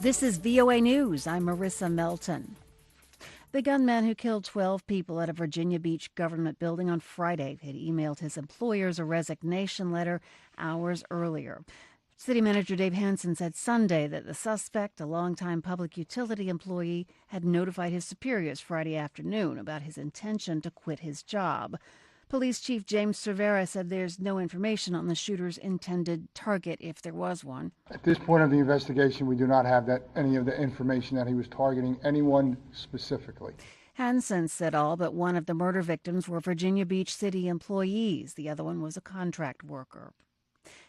This is VOA News. I'm Marissa Melton. The gunman who killed 12 people at a Virginia Beach government building on Friday had emailed his employers a resignation letter hours earlier. City Manager Dave Hansen said Sunday that the suspect, a longtime public utility employee, had notified his superiors Friday afternoon about his intention to quit his job. Police Chief James Cervera said there's no information on the shooter's intended target if there was one. At this point of the investigation, we do not have any of the information that he was targeting anyone specifically. Hansen said all but one of the murder victims were Virginia Beach city employees. The other one was a contract worker.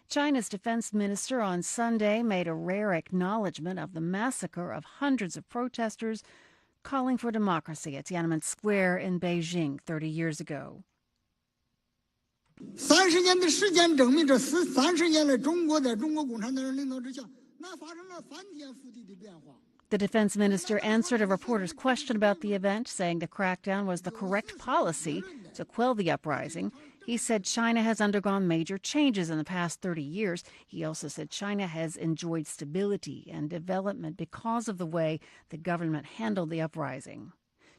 China's defense minister on Sunday made a rare acknowledgement of the massacre of hundreds of protesters calling for democracy at Tiananmen Square in Beijing 30 years ago. 30年的时间证明，这30年来，中国在中国共产党人领导之下，那发生了翻天覆地的变化。 The defense minister answered a reporter's question about the event, saying the crackdown was the correct policy to quell the uprising. He said China has undergone major changes in the past 30 years. He also said China has enjoyed stability and development because of the way the government handled the uprising.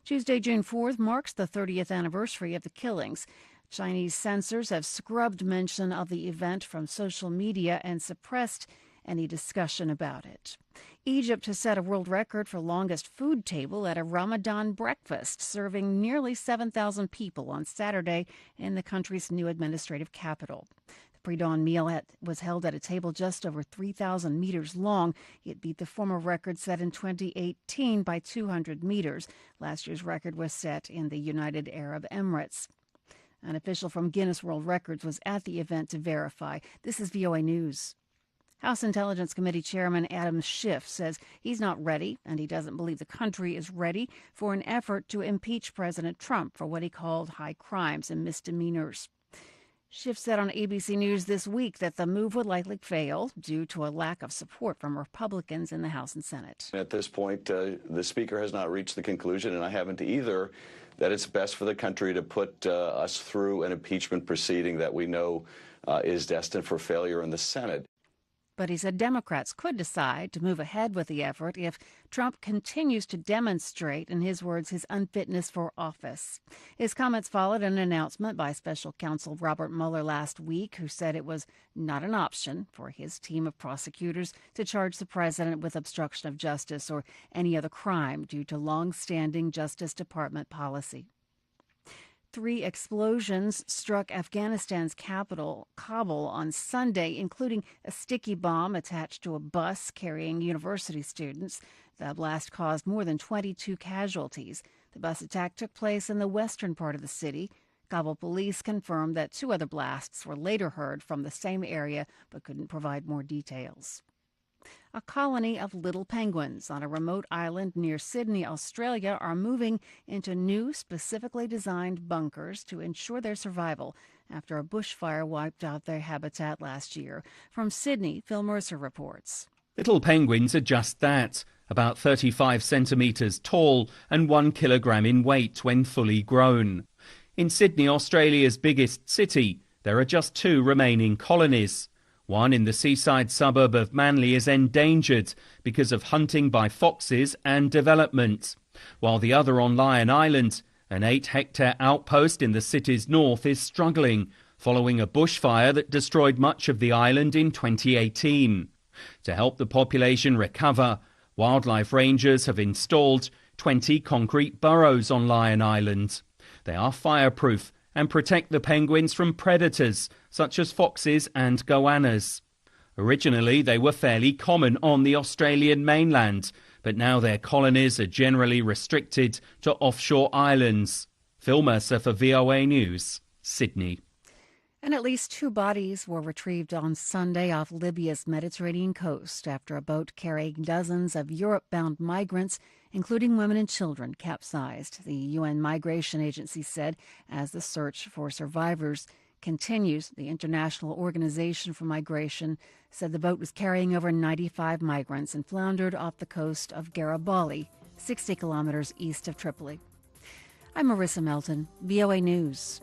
Tuesday, June 4th, marks the 30th anniversary of the killings. Chinese censors have scrubbed mention of the event from social media and suppressed any discussion about it. Egypt has set a world record for longest food table at a Ramadan breakfast, serving nearly 7,000 people on Saturday in the country's new administrative capital. The pre-dawn meal was held at a table just over 3,000 meters long. It beat the former record set in 2018 by 200 meters. Last year's record was set in the United Arab Emirates. An official from Guinness World Records was at the event to verify. This is VOA News. House Intelligence Committee Chairman Adam Schiff says he's not ready, and he doesn't believe the country is ready for an effort to impeach President Trump for what he called high crimes and misdemeanors. Schiff said on ABC News this week that the move would likely fail due to a lack of support from Republicans in the House and Senate. At this point, the Speaker has not reached the conclusion, and I haven't either, that it's best for the country to put us through an impeachment proceeding that we know is destined for failure in the Senate. But he said Democrats could decide to move ahead with the effort if Trump continues to demonstrate, in his words, his unfitness for office. His comments followed an announcement by special counsel Robert Mueller last week, who said it was not an option for his team of prosecutors to charge the president with obstruction of justice or any other crime due to long-standing Justice Department policy. 3 explosions struck Afghanistan's capital, Kabul, on Sunday, including a sticky bomb attached to a bus carrying university students. The blast caused more than 22 casualties. The bus attack took place in the western part of the city. Kabul police confirmed that 2 other blasts were later heard from the same area, but couldn't provide more details. A colony of little penguins on a remote island near Sydney, Australia, are moving into new, specifically designed bunkers to ensure their survival after a bushfire wiped out their habitat last year. From Sydney, Phil Mercer reports. Little penguins are just that, about 35 centimetres tall and 1 kilogram in weight when fully grown. In Sydney, Australia's biggest city, there are just 2 remaining colonies. One in the seaside suburb of Manly is endangered because of hunting by foxes and development, while the other on Lion Island, an 8-hectare outpost in the city's north, is struggling following a bushfire that destroyed much of the island in 2018. To help the population recover, wildlife rangers have installed 20 concrete burrows on Lion Island. They are fireproof and protect the penguins from predators such as foxes and goannas. Originally, they were fairly common on the Australian mainland, but now their colonies are generally restricted to offshore islands. Phil Mercer for VOA News, Sydney. And at least 2 bodies were retrieved on Sunday off Libya's Mediterranean coast after a boat carrying dozens of Europe-bound migrants, including women and children, capsized, the UN Migration Agency said, as the search for survivors continues. The International Organization for Migration said the boat was carrying over 95 migrants and floundered off the coast of Garibaldi, 60 kilometers east of Tripoli. I'm Marissa Melton, VOA News.